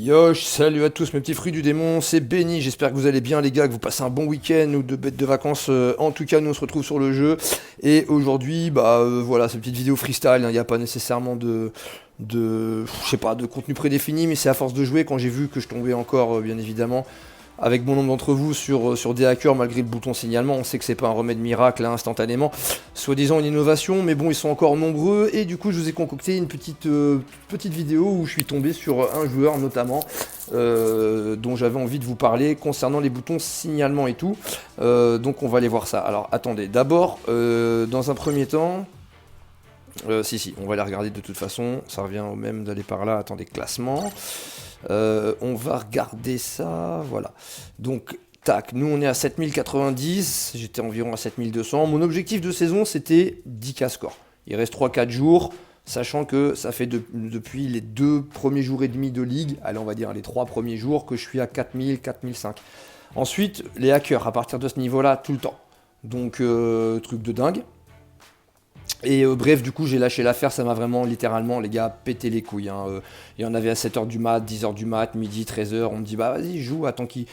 Yosh, salut à tous mes petits fruits du démon, c'est Benny, j'espère que vous allez bien les gars, que vous passez un bon week-end ou de bêtes de vacances, en tout cas nous on se retrouve sur le jeu, et aujourd'hui, voilà, cette petite vidéo freestyle, il n'y a pas nécessairement je sais pas, de contenu prédéfini, mais c'est à force de jouer, quand j'ai vu que je tombais encore, bien évidemment, avec bon nombre d'entre vous sur des hackers malgré le bouton signalement, on sait que c'est pas un remède miracle là, instantanément, soi-disant une innovation, mais bon ils sont encore nombreux et du coup je vous ai concocté une petite vidéo où je suis tombé sur un joueur notamment dont j'avais envie de vous parler concernant les boutons signalement et tout, donc on va aller voir ça. Alors attendez, d'abord dans un premier temps, si, on va les regarder de toute façon, ça revient au même d'aller par là, attendez, classement. On va regarder ça, voilà. Donc, tac, nous on est à 7090, j'étais environ à 7200. Mon objectif de saison c'était 10K score. Il reste 3-4 jours, sachant que ça fait depuis les 2 premiers jours et demi de ligue, allez on va dire les 3 premiers jours, que je suis à 4000, 4005. Ensuite, les hackers, à partir de ce niveau-là, tout le temps. Donc, truc de dingue. Et bref, du coup, j'ai lâché l'affaire, ça m'a vraiment, littéralement, les gars, pété les couilles. Hein. Il y en avait à 7h du mat, 10h du mat, midi, 13h, on me dit, bah vas-y, joue, attends qu'il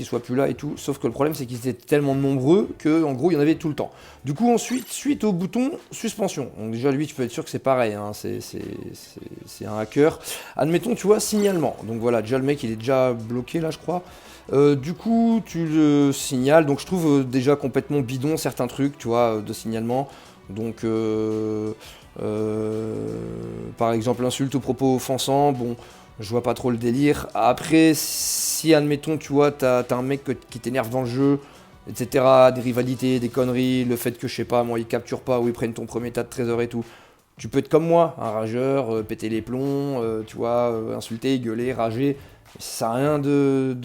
soit plus là et tout. Sauf que le problème, c'est qu'ils étaient tellement nombreux que, en gros, il y en avait tout le temps. Du coup, ensuite, suite au bouton suspension. Donc déjà, lui, tu peux être sûr que c'est pareil, hein. C'est un hacker. Admettons, tu vois, signalement. Donc voilà, déjà, le mec, il est déjà bloqué, là, je crois. Du coup, tu le signales. Donc je trouve déjà complètement bidon certains trucs, tu vois, de signalement. Donc, par exemple, insulte aux propos offensants, bon, je vois pas trop le délire. Après, si, admettons, tu vois, t'as un mec qui t'énerve dans le jeu, etc., des rivalités, des conneries, le fait que, je sais pas, moi, ils capturent pas ou ils prennent ton premier tas de trésors et tout, tu peux être comme moi, un rageur, péter les plombs, tu vois, insulter, gueuler, rager. Ça sert à rien de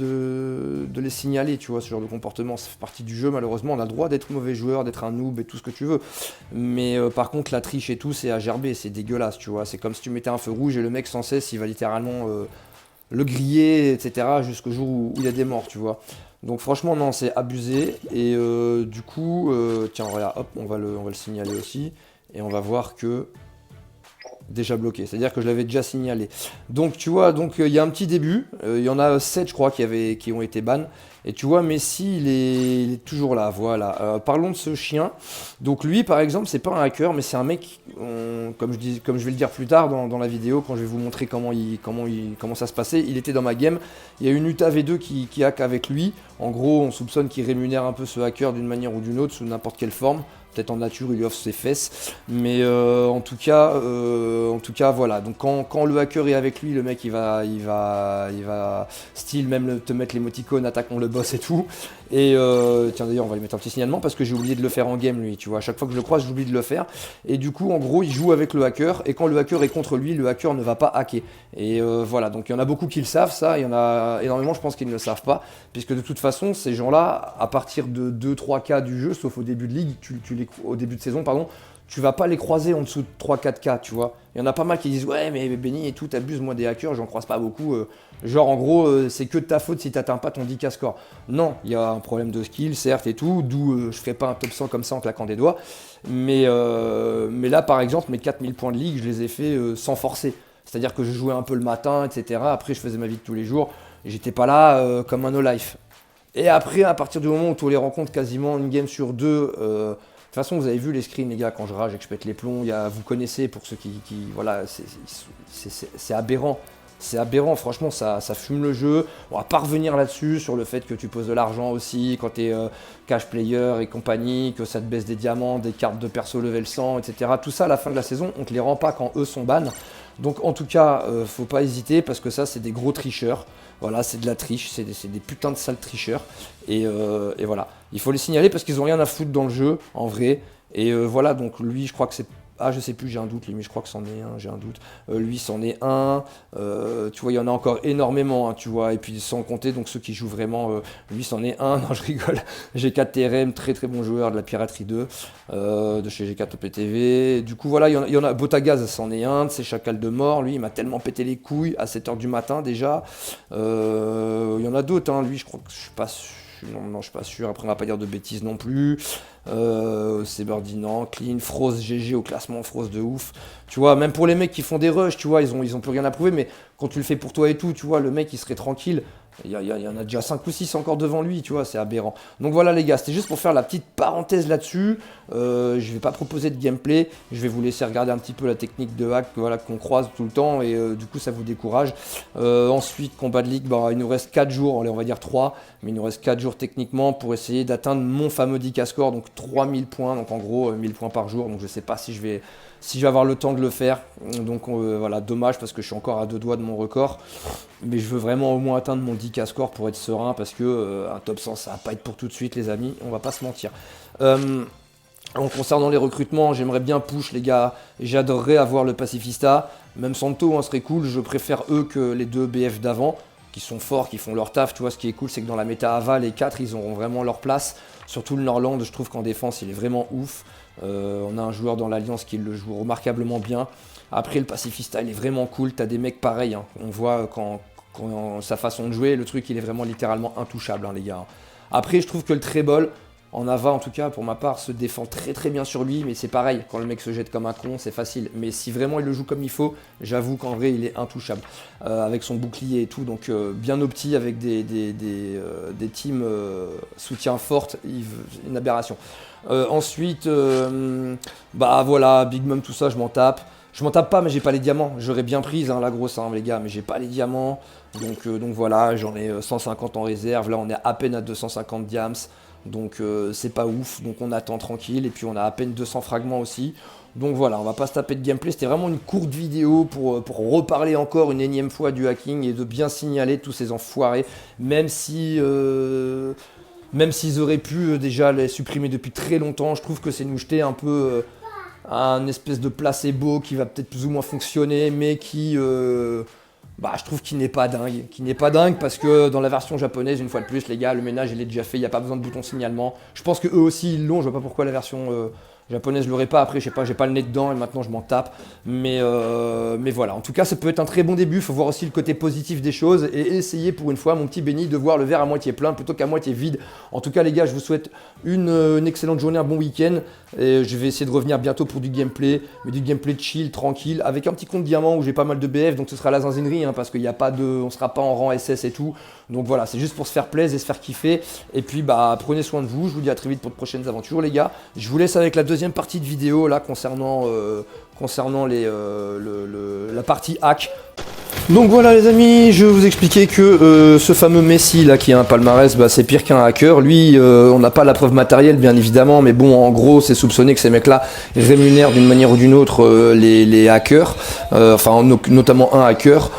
les signaler, tu vois, ce genre de comportement, ça fait partie du jeu, malheureusement, on a le droit d'être mauvais joueur, d'être un noob et tout ce que tu veux, mais par contre la triche et tout, c'est à gerber, c'est dégueulasse, tu vois, c'est comme si tu mettais un feu rouge et le mec sans cesse, il va littéralement le griller, etc., jusqu'au jour où il y a des morts, tu vois. Donc franchement, non, c'est abusé, et du coup, tiens, voilà, hop, on va le signaler aussi, et on va voir que déjà bloqué, c'est-à-dire que je l'avais déjà signalé. Donc tu vois, donc il y a un petit début, il y en a 7 je crois qui ont été ban, et tu vois Messi il est toujours là, voilà. Parlons de ce chien, donc lui par exemple c'est pas un hacker mais c'est un mec, comme je vais le dire plus tard dans la vidéo, quand je vais vous montrer comment ça se passait, il était dans ma game, il y a une UTA V2 qui hack avec lui, en gros on soupçonne qu'il rémunère un peu ce hacker d'une manière ou d'une autre, sous n'importe quelle forme. Peut-être en nature, il lui offre ses fesses. Mais en tout cas, voilà. Donc quand le hacker est avec lui, le mec, il va style même te mettre l'émoticône, attaquons le boss et tout. Et tiens, d'ailleurs, on va lui mettre un petit signalement parce que j'ai oublié de le faire en game, lui. Tu vois, à chaque fois que je le croise, j'oublie de le faire. Et du coup, en gros, il joue avec le hacker. Et quand le hacker est contre lui, le hacker ne va pas hacker. Et voilà. Donc il y en a beaucoup qui le savent, ça. Il y en a énormément, je pense, qui ne le savent pas. Puisque de toute façon, ces gens-là, à partir de 2-3 cas du jeu, sauf au début de ligue, au début de saison, pardon, tu vas pas les croiser en dessous de 3-4K, tu vois. Il y en a pas mal qui disent ouais mais Benny et tout, t'abuses, moi des hackers, j'en croise pas beaucoup. Genre en gros c'est que de ta faute si t'atteins pas ton 10K score. Non, il y a un problème de skill, certes et tout, d'où je ferai pas un top 100 comme ça en claquant des doigts. Mais là par exemple mes 4000 points de ligue, je les ai fait sans forcer. C'est-à-dire que je jouais un peu le matin, etc. Après je faisais ma vie de tous les jours. J'étais pas là comme un no-life. Et après, à partir du moment où tu les rencontres quasiment une game sur deux, de toute façon, vous avez vu les screens, les gars, quand je rage et que je pète les plombs, vous connaissez, pour ceux voilà, c'est aberrant. C'est aberrant, franchement, ça fume le jeu. On va pas revenir là-dessus, sur le fait que tu poses de l'argent aussi, quand tu es cash player et compagnie, que ça te baisse des diamants, des cartes de perso level 100, etc. Tout ça, à la fin de la saison, on te les rend pas quand eux sont ban. Donc en tout cas, faut pas hésiter, parce que ça, c'est des gros tricheurs. Voilà, c'est de la triche, c'est des putains de sales tricheurs. Et voilà, il faut les signaler parce qu'ils ont rien à foutre dans le jeu, en vrai. Et voilà, donc lui, je crois que c'est... Ah, je sais plus, j'ai un doute, lui, mais je crois que c'en est un, j'ai un doute. Lui, c'en est un. Tu vois, il y en a encore énormément, hein, tu vois. Et puis, sans compter, donc ceux qui jouent vraiment, lui, c'en est un. Non, je rigole. G4 TRM, très très bon joueur de la Piraterie 2, de chez G4 OPTV. Du coup, voilà, il y en a Botagaz, c'en est un, de ces chacals de mort. Lui, il m'a tellement pété les couilles à 7h du matin déjà. Il y en a d'autres, hein. Lui, je crois que je suis pas sûr. non, je suis pas sûr. Après, on va pas dire de bêtises non plus. C'est Birdie, non. Clean, Frost, GG au classement, Frost de ouf. Tu vois, même pour les mecs qui font des rushs, tu vois, ils ont plus rien à prouver, mais quand tu le fais pour toi et tout, tu vois, le mec, il serait tranquille. Il y en a déjà 5 ou 6 encore devant lui, tu vois, c'est aberrant. Donc voilà les gars, c'était juste pour faire la petite parenthèse là-dessus. Je vais pas proposer de gameplay, je vais vous laisser regarder un petit peu la technique de hack, voilà, qu'on croise tout le temps et du coup ça vous décourage. Ensuite, combat de ligue, bah, il nous reste 4 jours, allez, on va dire 3, mais il nous reste 4 jours techniquement pour essayer d'atteindre mon fameux 10K score, donc 3000 points, donc en gros 1000 points par jour, donc je sais pas si je vais avoir le temps de le faire, donc voilà, dommage parce que je suis encore à 2 doigts de mon record, mais je veux vraiment au moins atteindre mon 10K score pour être serein, parce que un top 100 ça va pas être pour tout de suite les amis, on va pas se mentir. En concernant les recrutements, j'aimerais bien push les gars, j'adorerais avoir le Pacifista, même Santo serait cool, je préfère eux que les 2 BF d'avant, qui sont forts, qui font leur taf, tu vois, ce qui est cool c'est que dans la méta Ava, les 4 ils auront vraiment leur place, surtout le Norland, je trouve qu'en défense il est vraiment ouf. On a un joueur dans l'Alliance qui le joue remarquablement bien. Après le Pacifista il est vraiment cool, t'as des mecs pareils, hein. On voit quand sa façon de jouer, le truc il est vraiment littéralement intouchable hein, les gars. Après je trouve que le Treble, en Ava en tout cas pour ma part, se défend très bien sur lui, mais c'est pareil, quand le mec se jette comme un con c'est facile, mais si vraiment il le joue comme il faut, j'avoue qu'en vrai il est intouchable, avec son bouclier et tout, donc bien opti avec des teams soutien fortes, une aberration. Ensuite, bah voilà, Big Mom, tout ça, je m'en tape. Je m'en tape pas, mais j'ai pas les diamants. J'aurais bien prise hein, la grosse, hein, les gars, mais j'ai pas les diamants. Donc voilà, j'en ai 150 en réserve. Là, on est à peine à 250 diams. Donc c'est pas ouf. Donc on attend tranquille. Et puis on a à peine 200 fragments aussi. Donc voilà, on va pas se taper de gameplay. C'était vraiment une courte vidéo pour reparler encore une énième fois du hacking et de bien signaler tous ces enfoirés. Même s'ils auraient pu déjà les supprimer depuis très longtemps, je trouve que c'est nous jeter un peu un espèce de placebo qui va peut-être plus ou moins fonctionner, mais qui, bah, je trouve qu'il n'est pas dingue. Qui n'est pas dingue parce que dans la version japonaise, une fois de plus, les gars, le ménage il est déjà fait, il n'y a pas besoin de bouton signalement. Je pense que eux aussi ils l'ont, je vois pas pourquoi la version japonaise l'aurait pas. Après, je sais pas, j'ai pas le nez dedans et maintenant je m'en tape. Mais voilà, en tout cas, ça peut être un très bon début. Il faut voir aussi le côté positif des choses et essayer pour une fois, mon petit Benny, de voir le verre à moitié plein plutôt qu'à moitié vide. En tout cas, les gars, je vous souhaite une excellente journée, un bon week-end. Et je vais essayer de revenir bientôt pour du gameplay, mais du gameplay chill, tranquille, avec un petit compte diamant où j'ai pas mal de BF, donc ce sera la zinzinerie, hein, parce qu'il n'y a pas on sera pas en rang SS et tout. Donc voilà, c'est juste pour se faire plaisir et se faire kiffer. Et puis bah prenez soin de vous. Je vous dis à très vite pour de prochaines aventures, les gars. Je vous laisse avec la deuxième partie de vidéo là concernant la partie hack. Donc voilà les amis, je vais vous expliquer que ce fameux Messi là qui a un palmarès, bah, c'est pire qu'un hacker. Lui, on n'a pas la preuve matérielle bien évidemment, mais bon en gros c'est soupçonné que ces mecs là rémunèrent d'une manière ou d'une autre les hackers, enfin notamment un hacker.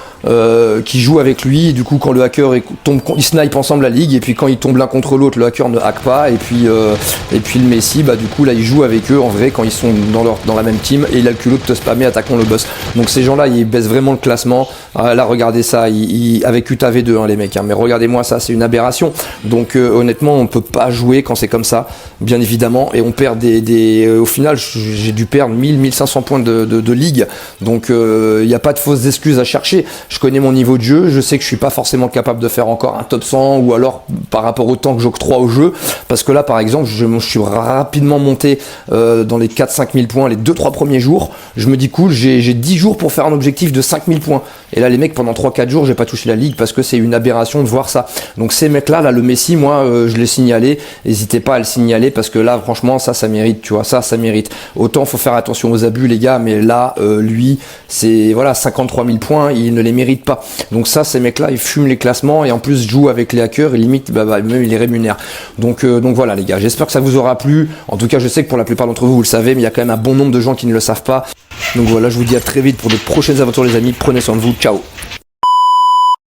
Qui joue avec lui, du coup quand le hacker ils snipe ensemble la ligue, et puis quand ils tombent l'un contre l'autre, le hacker ne hack pas, et puis le Messi, bah du coup là il joue avec eux en vrai quand ils sont dans la même team, et il a le culot de te spammer attaquant le boss. Donc ces gens là ils baissent vraiment le classement. Là regardez ça, avec Utah V2 hein, les mecs, hein, mais regardez-moi ça, c'est une aberration. Donc honnêtement on peut pas jouer quand c'est comme ça, bien évidemment, et on perd au final j'ai dû perdre 1500 points de ligue, donc il n'y a pas de fausses excuses à chercher. Je connais mon niveau de jeu, je sais que je suis pas forcément capable de faire encore un top 100, ou alors par rapport au temps que j'octroie au jeu, parce que là par exemple je suis rapidement monté dans les 4-5 000 points les 2-3 premiers jours. Je me dis cool, j'ai 10 jours pour faire un objectif de 5000 points, et là les mecs pendant 3-4 jours j'ai pas touché la ligue, parce que c'est une aberration de voir ça. Donc ces mecs là, le Messi, moi je l'ai signalé, n'hésitez pas à le signaler, parce que là franchement ça mérite, tu vois, ça mérite. Autant faut faire attention aux abus les gars, mais là lui c'est voilà 53 000 points, il ne les mérite pas. Donc ça, ces mecs là ils fument les classements, et en plus jouent avec les hackers et limite même ils les rémunèrent. Donc voilà les gars, j'espère que ça vous aura plu. En tout cas je sais que pour la plupart d'entre vous le savez, mais il y a quand même un bon nombre de gens qui ne le savent pas. Donc voilà, je vous dis à très vite pour de prochaines aventures les amis, prenez soin de vous, ciao.